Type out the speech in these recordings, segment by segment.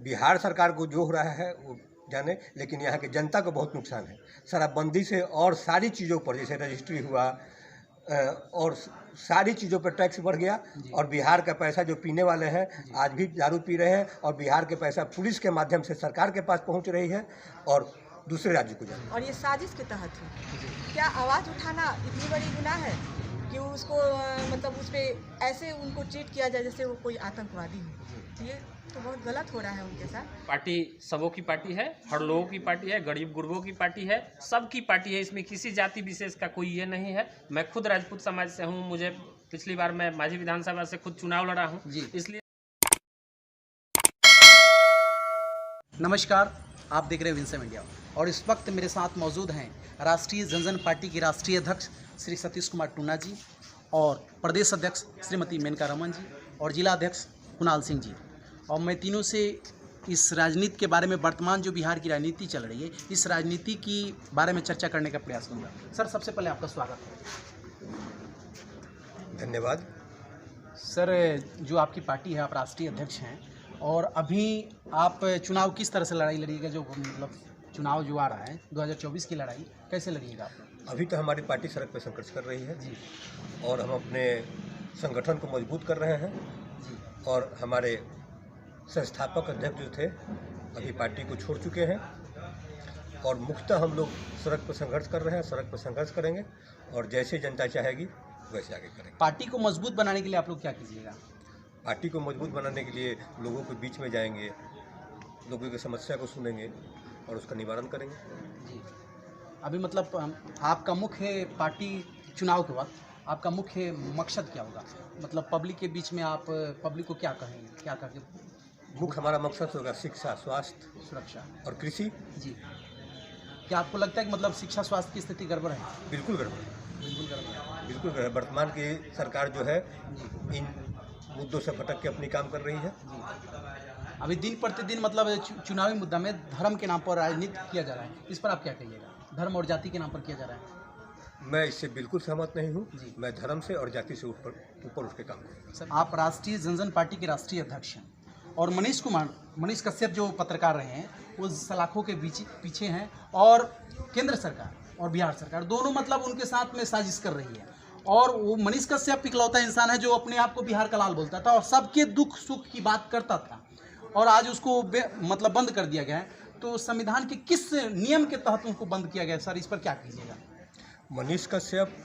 बिहार सरकार को जो हो रहा है वो जाने, लेकिन यहाँ के जनता को बहुत नुकसान है। शराबबंदी से और सारी चीज़ों पर, जैसे रजिस्ट्री हुआ और सारी चीज़ों पर टैक्स बढ़ गया, और बिहार का पैसा जो पीने वाले हैं आज भी दारू पी रहे हैं, और बिहार के पैसा पुलिस के माध्यम से सरकार के पास पहुँच रही है और दूसरे राज्य को जाए। और ये साजिश के तहत है। क्या आवाज़ उठाना इतनी बड़ी गुनाह है कि उसको मतलब उस पर ऐसे उनको ट्रीट किया जाए जैसे वो कोई आतंकवादी हो? ये तो बहुत गलत हो रहा है उनके साथ। पार्टी सबों की पार्टी है, हर लोगों की पार्टी है, गरीब गुरबों की पार्टी है, सबकी पार्टी है। इसमें किसी जाति विशेष का कोई ये नहीं है। मैं खुद राजपूत समाज से हूँ। मुझे पिछली बार मैं माझी विधानसभा से खुद चुनाव लड़ा हूँ, इसलिए। नमस्कार, आप देख रहे हैं विंसम इंडिया और इस वक्त मेरे साथ मौजूद हैं राष्ट्रीय जनजन पार्टी के राष्ट्रीय अध्यक्ष श्री सतीश कुमार टूना जी और प्रदेश अध्यक्ष श्रीमती मेनका रमन जी और जिला अध्यक्ष कुणाल सिंह जी। और मैं तीनों से इस राजनीति के बारे में, वर्तमान जो बिहार की राजनीति चल रही है, इस राजनीति की बारे में चर्चा करने का प्रयास करूँगा। सर, सबसे पहले आपका स्वागत है। धन्यवाद। सर, जो आपकी पार्टी है, आप राष्ट्रीय अध्यक्ष हैं और अभी आप चुनाव किस तरह से लड़ाई लड़िएगा? जो मतलब चुनाव जो आ रहा है 2024 की लड़ाई कैसे लड़िएगा आप? अभी तो हमारी पार्टी सड़क पर संघर्ष कर रही है जी, और हम अपने संगठन को मजबूत कर रहे हैं जी, और हमारे संस्थापक अध्यक्ष जो थे अभी पार्टी को छोड़ चुके हैं और मुख्यतः हम लोग सड़क पर संघर्ष कर रहे हैं। सड़क पर संघर्ष करेंगे और जैसे जनता चाहेगी वैसे आगे करेंगे। पार्टी को मजबूत बनाने के लिए आप लोग क्या कीजिएगा? पार्टी को मजबूत बनाने के लिए लोगों के बीच में जाएंगे, लोगों की समस्या को सुनेंगे और उसका निवारण करेंगे। जी, अभी मतलब आपका मुख्य पार्टी चुनाव के वक्त आपका मुख्य मकसद क्या होगा? मतलब पब्लिक के बीच में आप पब्लिक को क्या कहेंगे, क्या कहेंगे? मुख्य हमारा मकसद होगा शिक्षा, स्वास्थ्य, सुरक्षा और कृषि। जी, क्या आपको लगता है कि मतलब शिक्षा स्वास्थ्य की स्थिति गड़बड़ है? बिल्कुल गड़बड़ है, बिल्कुल गड़बड़ है। बिल्कुल गड़बड़। वर्तमान की सरकार जो है इन मुद्दों से भटक के अपनी काम कर रही है। जी, अभी दिन प्रतिदिन मतलब चुनावी मुद्दा में धर्म के नाम पर राजनीति किया जा रहा है, इस पर आप क्या कहिएगा? धर्म और जाति के नाम पर किया जा रहा है। मैं इससे बिल्कुल सहमत नहीं हूँ। जी। मैं धर्म से और जाति से ऊपर उठ के काम करूँगा। सर, आप राष्ट्रीय जनजन पार्टी के राष्ट्रीय अध्यक्ष हैं और मनीष कश्यप जो पत्रकार रहे हैं वो सलाखों के पीछे हैं और केंद्र सरकार और बिहार सरकार दोनों मतलब उनके साथ में साजिश कर रही है। और वो मनीष कश्यप इकलौता इंसान है जो अपने आप को बिहार का लाल बोलता था और सबके दुख सुख की बात करता था और आज उसको मतलब बंद कर दिया गया है। तो संविधान के किस नियम के तहत उनको बंद किया गया? सर, इस पर क्या कीजिएगा? मनीष कश्यप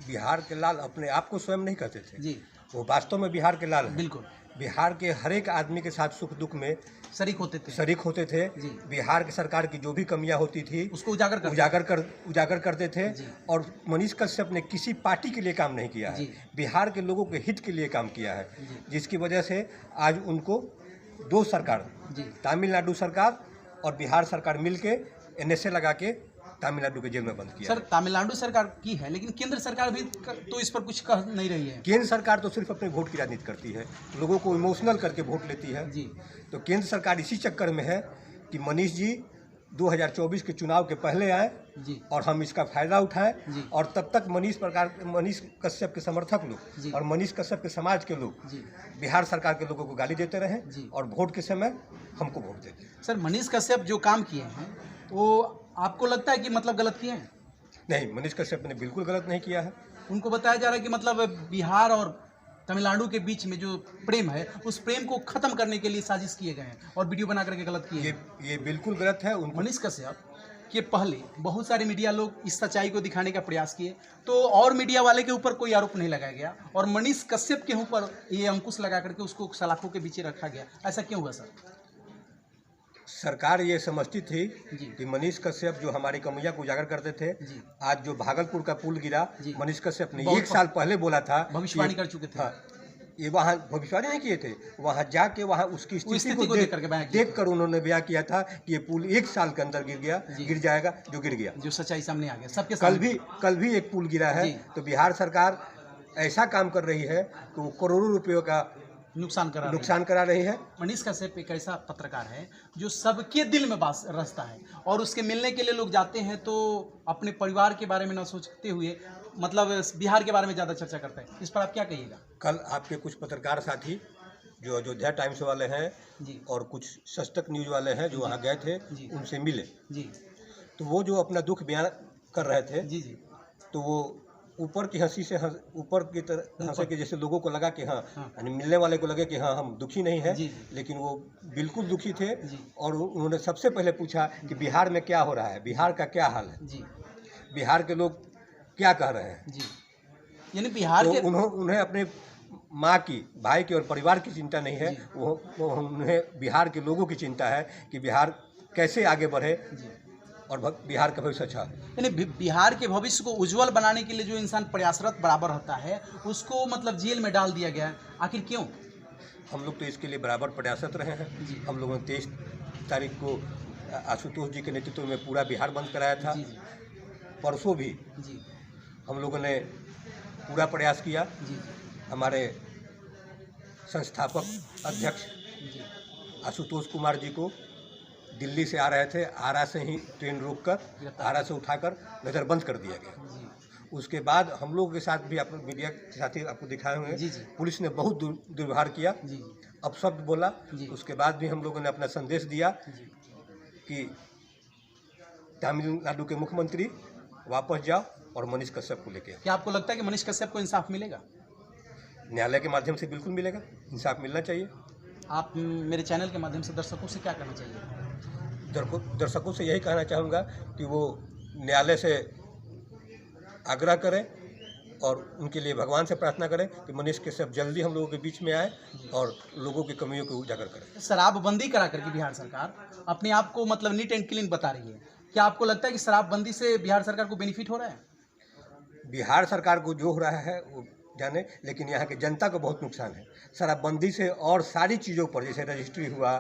बिहार के लाल अपने आप को स्वयं नहीं कहते थे जी, वो वास्तव में बिहार के लाल हैं। बिल्कुल बिहार के हर एक आदमी के साथ सुख दुख में शरीक होते थे। जी। बिहार की सरकार की जो भी कमियां होती थी उसको उजागर करते थे। जी। और मनीष कश्यप ने किसी पार्टी के लिए काम नहीं किया है, जी। बिहार के लोगों के हित के लिए काम किया है, जी। जिसकी वजह से आज उनको दो सरकार, जी, तमिलनाडु सरकार और बिहार सरकार मिलके NSA लगा के तमिलनाडु के जेल में बंद किया। सर, तमिलनाडु सरकार की है लेकिन केंद्र सरकार भी तो इस पर कुछ कह नहीं रही है। केंद्र सरकार तो सिर्फ अपने वोट की राजनीति करती है, लोगों को इमोशनल करके वोट लेती है। जी, तो केंद्र सरकार इसी चक्कर में है कि मनीष जी 2024 के चुनाव के पहले आए जी, और हम इसका फायदा उठाएं जी। और तब तक मनीष कश्यप के समर्थक जी। लोग और मनीष कश्यप के समाज के लोग जी, बिहार सरकार के लोगों को गाली देते रहे जी। और वोट के समय हमको वोट देते। सर, मनीष कश्यप जो काम किए हैं वो आपको लगता है कि मतलब गलत किए हैं? नहीं, मनीष कश्यप ने बिल्कुल गलत नहीं किया है। उनको बताया जा रहा है कि मतलब बिहार और तमिलनाडु के बीच में जो प्रेम है उस प्रेम को खत्म करने के लिए साजिश किए गए हैं और वीडियो बना करके गलत किए हैं। ये बिल्कुल गलत है। मनीष कश्यप के पहले बहुत सारे मीडिया लोग इस सच्चाई को दिखाने का प्रयास किए तो और मीडिया वाले के ऊपर कोई आरोप नहीं लगाया गया और मनीष कश्यप के ऊपर ये अंकुश लगा करके उसको सलाखों के पीछे रखा गया। ऐसा क्यों हुआ सर? सरकार ये समझती थी जी। कि मनीष कश्यप जो हमारी कमियां को उजागर करते थे, जी। आज जो भागलपुर का पुल गिरा, जी। मनीष कश्यप ने बहुत 1 साल पहले बोला था, भविष्यवाणी कर चुके थे। हाँ, ये वहाँ भविष्यवाणी नहीं किए थे, वहाँ जाके वहाँ उसकी स्थिति को देख कर उन्होंने बयां किया था कि ये पुल 1 साल के अंदर गिर जाएगा, जो गिर गया, जो सच्चाई सामने आ गया सबके कल भी एक पुल गिरा है। तो बिहार सरकार ऐसा काम कर रही है कि वो करोड़ों रुपयों का नुकसान करा रही है। मनीष कश्यप एक ऐसा पत्रकार है जो सबके दिल में रसता है और उसके मिलने के लिए लोग जाते हैं तो अपने परिवार के बारे में न सोचते हुए मतलब बिहार के बारे में ज़्यादा चर्चा करते हैं। इस पर आप क्या कहिएगा? कल आपके कुछ पत्रकार साथी जो अयोध्या टाइम्स वाले हैं जी और कुछ सच तक न्यूज़ वाले हैं जो वहाँ गए थे, जी उनसे मिले। जी तो वो जो अपना दुख बयान कर रहे थे, जी जी तो वो ऊपर की हंसी से ऊपर की तरह हंसे कि जैसे लोगों को लगा कि हाँ, हाँ। यानी मिलने वाले को लगे कि हाँ हम दुखी नहीं हैं, जी जी लेकिन वो बिल्कुल दुखी थे। जी और उन्होंने सबसे पहले पूछा कि बिहार में क्या हो रहा है, बिहार का क्या हाल है, जी बिहार के लोग क्या कह रहे हैं। जी यानी बिहार तो के उन्हें अपने माँ की, भाई की और परिवार की चिंता नहीं है, जी। वो उन्हें बिहार के लोगों की चिंता है कि बिहार कैसे आगे बढ़े जी और बिहार का भविष्य अच्छा। यानी बिहार के भविष्य को उज्जवल बनाने के लिए जो इंसान प्रयासरत बराबर होता है उसको मतलब जेल में डाल दिया गया है, आखिर क्यों? हम लोग तो इसके लिए बराबर प्रयासरत रहे हैं। जी। हम लोगों ने 23 तारीख को आशुतोष जी के नेतृत्व में पूरा बिहार बंद कराया था। जी जी परसों भी जी हम लोगों ने पूरा प्रयास किया। जी हमारे संस्थापक अध्यक्ष जी आशुतोष कुमार जी को दिल्ली से आ रहे थे, आरा से ही ट्रेन रोककर आरा से उठाकर नज़रबंद कर दिया गया। जी उसके बाद हम लोगों के साथ भी, अपने मीडिया के साथी आपको दिखाए हुए जी हैं, जी पुलिस ने बहुत दुर्व्यवहार किया, जी जी अपशब्द बोला। जी। उसके बाद भी हम लोगों ने अपना संदेश दिया जी कि तमिलनाडु के मुख्यमंत्री वापस जाओ और मनीष कश्यप को लेके आओ। क्या आपको लगता है कि मनीष कश्यप को इंसाफ मिलेगा? न्यायालय के माध्यम से बिल्कुल मिलेगा, इंसाफ मिलना चाहिए। आप मेरे चैनल के माध्यम से दर्शकों से क्या कहना चाहिए? दर्शकों से यही कहना चाहूँगा कि वो न्यायालय से आग्रह करें और उनके लिए भगवान से प्रार्थना करें कि मनीष कश्यप जल्दी हम लोगों के बीच में आए और लोगों की कमियों को उजागर करें। शराबबंदी करा करके बिहार सरकार अपने आप को मतलब नीट एंड क्लीन बता रही है, क्या आपको लगता है कि शराबबंदी से बिहार सरकार को बेनिफिट हो रहा है? बिहार सरकार को जो हो रहा है वो जाने, लेकिन यहाँ की जनता को बहुत नुकसान है। शराबबंदी से और सारी चीज़ों पर, जैसे रजिस्ट्री हुआ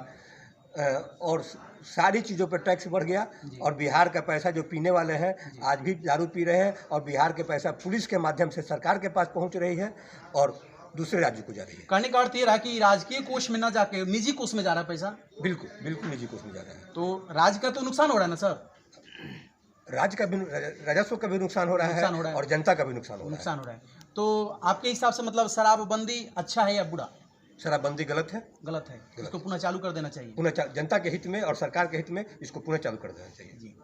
और सारी चीज़ों पर टैक्स बढ़ गया। और बिहार का पैसा जो पीने वाले हैं आज भी दारू पी रहे हैं, और बिहार के पैसा पुलिस के माध्यम से सरकार के पास पहुंच रही है और दूसरे राज्यों को जा रही है। कहने का अर्थ ये रहा कि राजकीय कोष में न जाके निजी कोष में जा रहा है पैसा। बिल्कुल बिल्कुल निजी कोष में जा रहा है। तो राज्य का तो नुकसान हो रहा है ना सर? राज्य का भी, राजस्व का भी नुकसान हो रहा है और जनता का भी नुकसान हो रहा है। तो आपके हिसाब से मतलब शराबबंदी अच्छा है या बुरा? शराबबंदी गलत है, गलत है, इसको पुनः चालू कर देना चाहिए। पुनः जनता के हित में और सरकार के हित में इसको पुनः चालू कर देना चाहिए। जी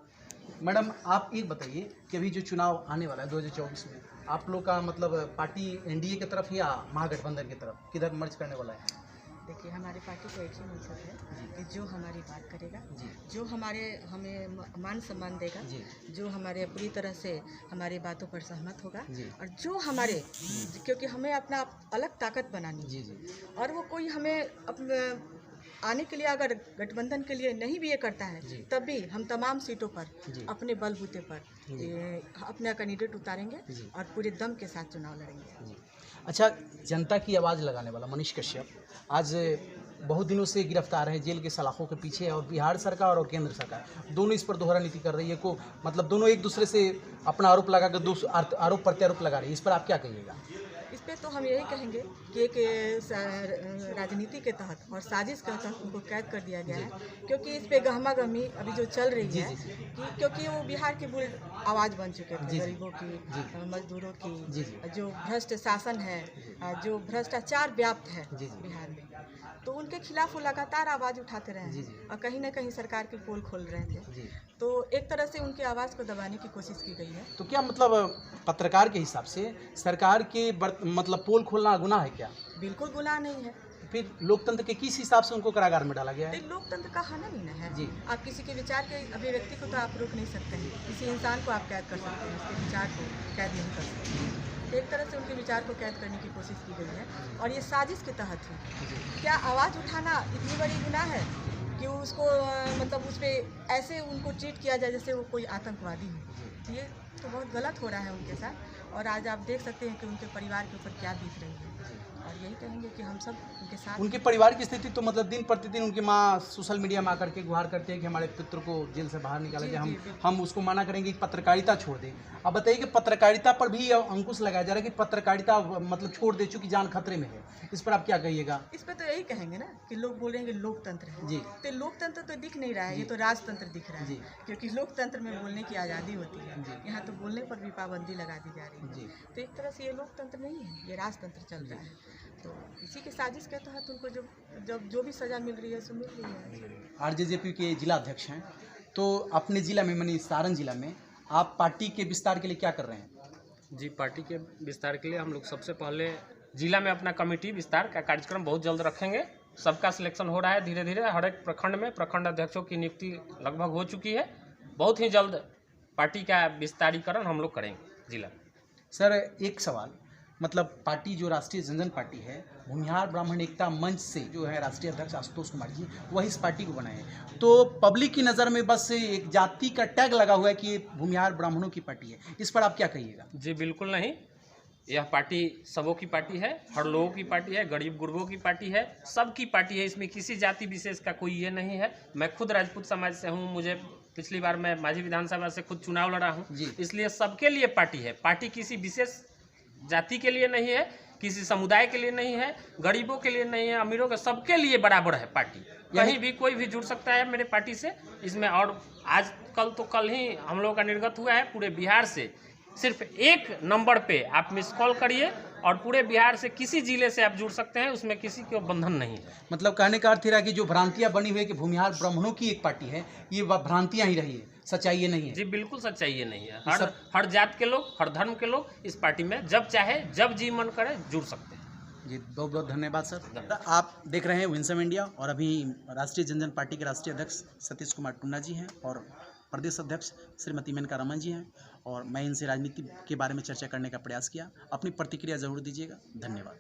मैडम, आप एक बताइए कि अभी जो चुनाव आने वाला है 2024 में, आप लोग का मतलब पार्टी एनडीए की तरफ या महागठबंधन की तरफ, किधर मर्ज करने वाला है? देखिए, हमारी पार्टी को एक ही मकसद है कि जो हमारी बात करेगा, जी जो हमें मान सम्मान देगा, जी जो हमारे पूरी तरह से हमारी बातों पर सहमत होगा, जी और जो हमारे, क्योंकि हमें अपना अलग ताकत बनानी है, जी जी और वो कोई हमें आने के लिए अगर गठबंधन के लिए नहीं भी ये करता है, जी। तब भी हम तमाम सीटों पर जी। अपने बलबूते पर जी। अपना कैंडिडेट उतारेंगे जी। और पूरे दम के साथ चुनाव लड़ेंगे। जी। अच्छा, जनता की आवाज़ लगाने वाला मनीष कश्यप आज बहुत दिनों से गिरफ्तार है, जेल के सलाखों के पीछे है, और बिहार सरकार और केंद्र सरकार दोनों इस पर दोहरा नीति कर रही है, को मतलब दोनों एक दूसरे से अपना आरोप लगाकर आरोप प्रत्यारोप लगा रही है। इस पर आप क्या कहिएगा? इस पे तो हम यही कहेंगे कि एक राजनीति के तहत और साजिश के तहत उनको कैद कर दिया गया है, क्योंकि इस पे गहमा गहमी अभी जो चल रही जी, है जी, जी। कि क्योंकि वो बिहार की बुल आवाज़ बन चुके जी, थे, जी। गरीबों की, जी। मजदूरों की, जी, जी। जो भ्रष्ट शासन है, जो भ्रष्टाचार व्याप्त है जी, जी। बिहार में, तो उनके खिलाफ वो लगातार आवाज़ उठाते रहे जी, हैं जी। और कहीं ना कहीं सरकार की पोल खोल रहे थे। जी। तो एक तरह से उनकी आवाज़ को दबाने की कोशिश की गई है। तो क्या मतलब पत्रकार के हिसाब से सरकार के मतलब पोल खोलना गुनाह है क्या? बिल्कुल गुनाह नहीं है। फिर लोकतंत्र के किस हिसाब से उनको कारागार में डाला गया है? तो लोकतंत्र का हनन ही है। जी। आप किसी के विचार के अभिव्यक्ति को तो आप रोक नहीं सकते हैं, किसी इंसान को आप कैद कर सकते हैं, उसके विचार को कैद नहीं कर सकते। तो एक तरह से उनके विचार को कैद करने की कोशिश की गई है और ये साजिश के तहत है। क्या आवाज़ उठाना इतनी बड़ी गुनाह है कि उसको मतलब उस पर ऐसे उनको ट्रीट किया जाए जैसे वो कोई आतंकवादी हो? ये तो बहुत गलत हो रहा है उनके साथ, और आज आप देख सकते हैं कि उनके परिवार के ऊपर क्या बीत रही है, और यही कहेंगे कि हम सब उनके साथ। उनके परिवार की स्थिति तो मतलब दिन प्रतिदिन उनकी माँ सोशल मीडिया में आकर के गुहार करते हैं कि हमारे पुत्र को जेल से बाहर निकाला जी, जाए, जी, बिल्कुल। हम उसको मना करेंगे कि पत्रकारिता छोड़ दें। अब बताइए कि पत्रकारिता पर भी अंकुश लगाया जा रहा है कि पत्रकारिता मतलब छोड़ दे चुकी, जान खतरे में है। इस पर आप क्या कहिएगा? इस पर तो यही कहेंगे ना कि लोग बोल रहे हैं कि लोकतंत्र है, जी। तो लोकतंत्र तो दिख नहीं रहा है, ये तो राजतंत्र दिख रहा जी। है, क्योंकि लोकतंत्र में बोलने की आज़ादी होती है, जी। यहाँ तो बोलने पर भी पाबंदी लगा दी जा रही है। जी। तो एक तरह से ये लोकतंत्र नहीं है, ये राजतंत्र चल रहा है। तो इसी की साजिश के तहत उनको जो भी सज़ा मिल रही है सो मिल रही है। आरजेजेपी के जिला अध्यक्ष हैं, तो अपने जिला में मानी सारण जिला में आप पार्टी के विस्तार के लिए क्या कर रहे हैं? जी, पार्टी के विस्तार के लिए हम लोग सबसे पहले जिला में अपना कमेटी विस्तार का कार्यक्रम बहुत जल्द रखेंगे। सबका सिलेक्शन हो रहा है धीरे धीरे। हर एक प्रखंड में प्रखंड अध्यक्षों की नियुक्ति लगभग हो चुकी है। बहुत ही जल्द पार्टी का विस्तारीकरण हम लोग करेंगे जिला में। सर एक सवाल, मतलब पार्टी जो राष्ट्रीय जनजन पार्टी है, भूमिहार ब्राह्मण एकता मंच से जो है राष्ट्रीय अध्यक्ष आशुतोष कुमार जी वही इस पार्टी को बनाए हैं, तो पब्लिक की नज़र में बस एक जाति का टैग लगा हुआ है कि ये भूमिहार ब्राह्मणों की पार्टी है, इस पर आप क्या कहिएगा? जी बिल्कुल नहीं, यह पार्टी सबों की पार्टी है, हर लोगों की पार्टी है, गरीब गुरबों की पार्टी है, सबकी पार्टी है। इसमें किसी जाति विशेष का कोई ये नहीं है। मैं खुद राजपूत समाज से हूँ, मुझे पिछली बार मैं माझी विधानसभा से खुद चुनाव लड़ा हूँ, इसलिए सबके लिए पार्टी है। पार्टी किसी विशेष जाति के लिए नहीं है, किसी समुदाय के लिए नहीं है, गरीबों के लिए नहीं है, अमीरों के, सबके लिए बराबर है पार्टी। कहीं भी कोई भी जुड़ सकता है मेरे पार्टी से इसमें। और आज कल ही हम लोगों का निर्गत हुआ है पूरे बिहार से। सिर्फ एक नंबर पे आप मिस कॉल करिए और पूरे बिहार से किसी जिले से आप जुड़ सकते हैं, उसमें किसी को बंधन नहीं है। मतलब कहने का अर्थ है कि जो भ्रांतियां बनी हुई है कि भूमिहार ब्राह्मणों की एक पार्टी है, ये भ्रांतियां ही रही है, सच्चाई ये नहीं है। जी बिल्कुल सच्चाई ये नहीं है। हर जात के लोग, हर धर्म के लोग इस पार्टी में जब चाहे जब जी मन करे जुड़ सकते हैं। जी बहुत बहुत धन्यवाद सर। आप देख रहे हैं विंसम इंडिया और अभी राष्ट्रीय जनजन पार्टी के राष्ट्रीय अध्यक्ष सतीश कुमार टुन्ना जी हैं और प्रदेश अध्यक्ष श्रीमती मेनका रमन जी हैं, और मैं इनसे राजनीति के बारे में चर्चा करने का प्रयास किया। अपनी प्रतिक्रिया जरूर दीजिएगा। धन्यवाद।